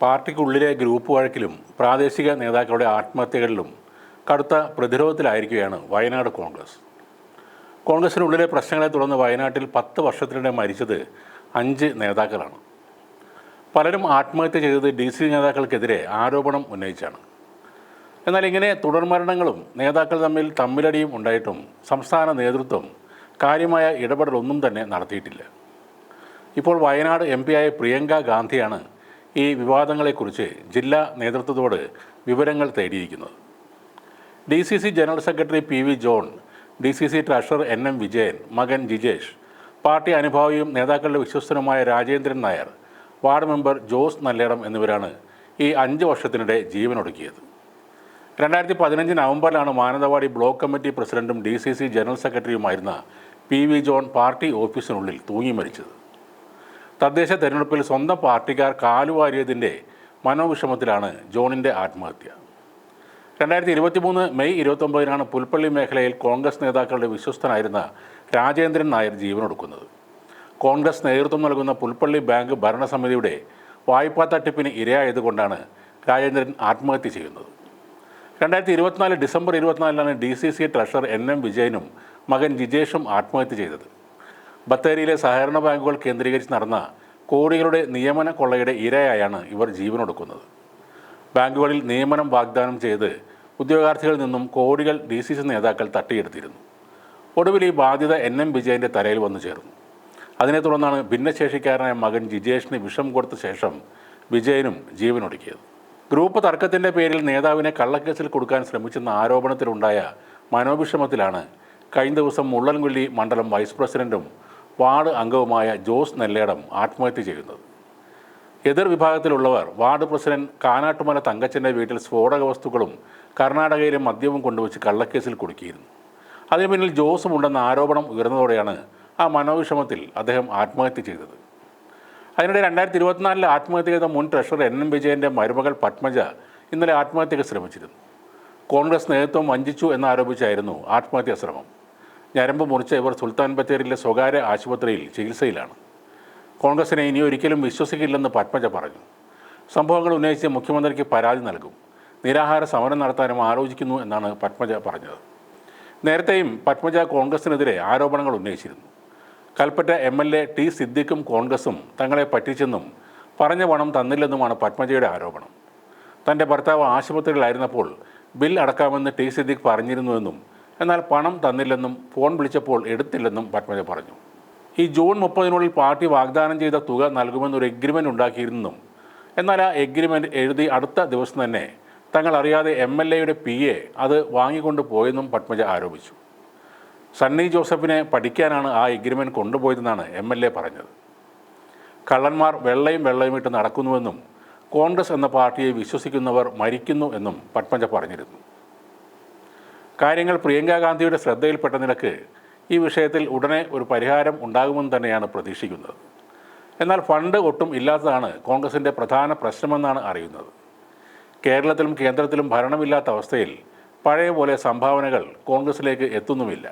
പാർട്ടിക്കുള്ളിലെ group വഴക്കിലും പ്രാദേശിക നേതാക്കളുടെ ആത്മഹത്യകളിലും കടുത്ത പ്രതിരോധത്തിലായിരിക്കുകയാണ് വയനാട് കോൺഗ്രസ്. കോൺഗ്രസിനുള്ളിലെ പ്രശ്നങ്ങളെ തുടർന്ന് വയനാട്ടിൽ 10 വർഷത്തിനിടെ മരിച്ചത് 5 നേതാക്കളാണ്. പലരും ആത്മഹത്യ ചെയ്തത് DC നേതാക്കൾക്കെതിരെ ആരോപണം ഉന്നയിച്ചാണ്. എന്നാൽ ഇങ്ങനെ തുടർമരണങ്ങളും നേതാക്കൾ തമ്മിൽ തമ്മിലടിയും ഉണ്ടായിട്ടും സംസ്ഥാന നേതൃത്വം കാര്യമായ ഇടപെടലൊന്നും തന്നെ നടത്തിയിട്ടില്ല. ഇപ്പോൾ വയനാട് MP ആയ പ്രിയങ്ക ഗാന്ധിയാണ് ഈ വിവാദങ്ങളെക്കുറിച്ച് ജില്ലാ നേതൃത്വത്തോട് വിവരങ്ങൾ തേടിയിരിക്കുന്നത്. DCC general secretary PV John, DCC treasurer NM Vijayan, മകൻ ജിജേഷ്, പാർട്ടി അനുഭാവിയും നേതാക്കളുടെ വിശ്വസ്തനുമായ രാജേന്ദ്രൻ നായർ, വാർഡ് മെമ്പർ ജോസ് നല്ലേടം എന്നിവരാണ് ഈ 5 വർഷത്തിനിടെ ജീവനൊടുക്കിയത്. 2015 നവംബറിലാണ് മാനന്തവാടി ബ്ലോക്ക് കമ്മിറ്റി പ്രസിഡന്റും DCC ജനറൽ സെക്രട്ടറിയുമായിരുന്ന PV ജോൺ പാർട്ടി ഓഫീസിനുള്ളിൽ തൂങ്ങി മരിച്ചത്. തദ്ദേശ തെരഞ്ഞെടുപ്പിൽ സ്വന്തം പാർട്ടിക്കാർ കാലുവാരിയതിൻ്റെ മനോവിഷമത്തിലാണ് ജോണിൻ്റെ ആത്മഹത്യ. 2023 മെയ് 29 പുൽപ്പള്ളി മേഖലയിൽ കോൺഗ്രസ് നേതാക്കളുടെ വിശ്വസ്തനായിരുന്ന രാജേന്ദ്രൻ നായർ ജീവനൊടുക്കുന്നത്. കോൺഗ്രസ് നേതൃത്വം നൽകുന്ന പുൽപ്പള്ളി ബാങ്ക് ഭരണസമിതിയുടെ വായ്പാ തട്ടിപ്പിന് ഇരയായതുകൊണ്ടാണ് രാജേന്ദ്രൻ ആത്മഹത്യ ചെയ്യുന്നത്. 2024 ഡിസംബർ 24 DCC ട്രഷറർ NM വിജയനും മകൻ ജിജേഷും ആത്മഹത്യ ചെയ്തത്. ബത്തേരിയിലെ സഹകരണ ബാങ്കുകൾ കേന്ദ്രീകരിച്ച് നടന്ന കോടികളുടെ നിയമന കൊള്ളയുടെ ഇരയായാണ് ഇവർ ജീവനൊടുക്കുന്നത്. ബാങ്കുകളിൽ നിയമനം വാഗ്ദാനം ചെയ്ത് ഉദ്യോഗാർത്ഥികളിൽ നിന്നും കോടികൾ DCC നേതാക്കൾ തട്ടിയെടുത്തിരുന്നു. ഒടുവിൽ ഈ ബാധ്യത NM വിജയൻ്റെ തലയിൽ വന്നു ചേർന്നു. അതിനെ തുടർന്നാണ് ഭിന്നശേഷിക്കാരനായ മകൻ ജിജേഷിന് വിഷം കൊടുത്ത ശേഷം വിജയനും ജീവനൊടുക്കിയത്. ഗ്രൂപ്പ് തർക്കത്തിൻ്റെ പേരിൽ നേതാവിനെ കള്ളക്കേസിൽ കൊടുക്കാൻ ശ്രമിച്ചെന്ന ആരോപണത്തിലുണ്ടായ മനോവിഷമത്തിലാണ് കഴിഞ്ഞ ദിവസം മുള്ളൻകൊല്ലി മണ്ഡലം വൈസ് പ്രസിഡന്റും വാർഡ് അംഗവുമായ ജോസ് നെല്ലേടം ആത്മഹത്യ ചെയ്യുന്നത്. എതിർ വിഭാഗത്തിലുള്ളവർ വാർഡ് പ്രസിഡന്റ് കാനാട്ടുമല തങ്കച്ചൻ്റെ വീട്ടിൽ സ്ഫോടക വസ്തുക്കളും കർണാടകയിലെ മദ്യവും കൊണ്ടുവച്ച് കള്ളക്കേസിൽ കുടുക്കിയിരുന്നു. അതിനു പിന്നിൽ ജോസും ഉണ്ടെന്ന ആരോപണം ഉയർന്നതോടെയാണ് ആ മനോവിഷമത്തിൽ അദ്ദേഹം ആത്മഹത്യ ചെയ്തത്. അതിനിടെ 2024 ആത്മഹത്യ ചെയ്ത മുൻ ട്രഷറർ NM വിജയൻ്റെ മരുമകൾ പത്മജ ഇന്നലെ ആത്മഹത്യക്ക് ശ്രമിച്ചിരുന്നു. കോൺഗ്രസ് നേതൃത്വം വഞ്ചിച്ചു എന്നാരോപിച്ചായിരുന്നു ആത്മഹത്യാ ശ്രമം. ഞരമ്പ് മുറിച്ച ഇവർ സുൽത്താൻ ബത്തേരിയിലെ സ്വകാര്യ ആശുപത്രിയിൽ ചികിത്സയിലാണ്. കോൺഗ്രസിനെ ഇനി ഒരിക്കലും വിശ്വസിക്കില്ലെന്ന് പത്മജ പറഞ്ഞു. സംഭവങ്ങൾ ഉന്നയിച്ച് മുഖ്യമന്ത്രിക്ക് പരാതി നൽകും, നിരാഹാര സമരം നടത്താനും ആലോചിക്കുന്നു എന്നാണ് പത്മജ പറഞ്ഞത്. നേരത്തെയും പത്മജ കോൺഗ്രസിനെതിരെ ആരോപണങ്ങൾ ഉന്നയിച്ചിരുന്നു. കൽപ്പറ്റ MLA T സിദ്ദിഖും കോൺഗ്രസും തങ്ങളെ പറ്റിച്ചെന്നും പറഞ്ഞ പണം തന്നില്ലെന്നുമാണ് പത്മജയുടെ ആരോപണം. തൻ്റെ ഭർത്താവ് ആശുപത്രിയിലായിരുന്നപ്പോൾ ബിൽ അടക്കാമെന്ന് T സിദ്ദിഖ് പറഞ്ഞിരുന്നുവെന്നും എന്നാൽ പണം തന്നില്ലെന്നും ഫോൺ വിളിച്ചപ്പോൾ എടുത്തില്ലെന്നും പത്മജ പറഞ്ഞു. ഈ ജൂൺ 30 പാർട്ടി വാഗ്ദാനം ചെയ്ത തുക നൽകുമെന്നൊരു എഗ്രിമെൻ്റ് ഉണ്ടാക്കിയിരുന്നെന്നും എന്നാൽ ആ എഗ്രിമെൻ്റ് എഴുതി അടുത്ത ദിവസം തന്നെ തങ്ങൾ അറിയാതെ MLAയുടെ PA അത് വാങ്ങിക്കൊണ്ട് പോയെന്നും പത്മജ ആരോപിച്ചു. സണ്ണി ജോസഫിനെ പഠിക്കാനാണ് ആ എഗ്രിമെൻ്റ് കൊണ്ടുപോയതെന്നാണ് MLA പറഞ്ഞത്. കള്ളന്മാർ വെള്ളയും ഇട്ട് നടക്കുന്നുവെന്നും കോൺഗ്രസ് എന്ന പാർട്ടിയെ വിശ്വസിക്കുന്നവർ മരിക്കുന്നു എന്നും പത്മജ പറഞ്ഞിരുന്നു. കാര്യങ്ങൾ പ്രിയങ്ക ഗാന്ധിയുടെ ശ്രദ്ധയിൽപ്പെട്ട നിലക്ക് ഈ വിഷയത്തിൽ ഉടനെ ഒരു പരിഹാരം ഉണ്ടാകുമെന്ന് തന്നെയാണ് പ്രതീക്ഷിക്കുന്നത്. എന്നാൽ ഫണ്ട് ഒട്ടും ഇല്ലാത്തതാണ് കോൺഗ്രസിൻ്റെ പ്രധാന പ്രശ്നമെന്നാണ് അറിയുന്നത്. കേരളത്തിലും കേന്ദ്രത്തിലും ഭരണമില്ലാത്ത അവസ്ഥയിൽ പഴയ പോലെ സംഭാവനകൾ കോൺഗ്രസിലേക്ക് എത്തുന്നുമില്ല.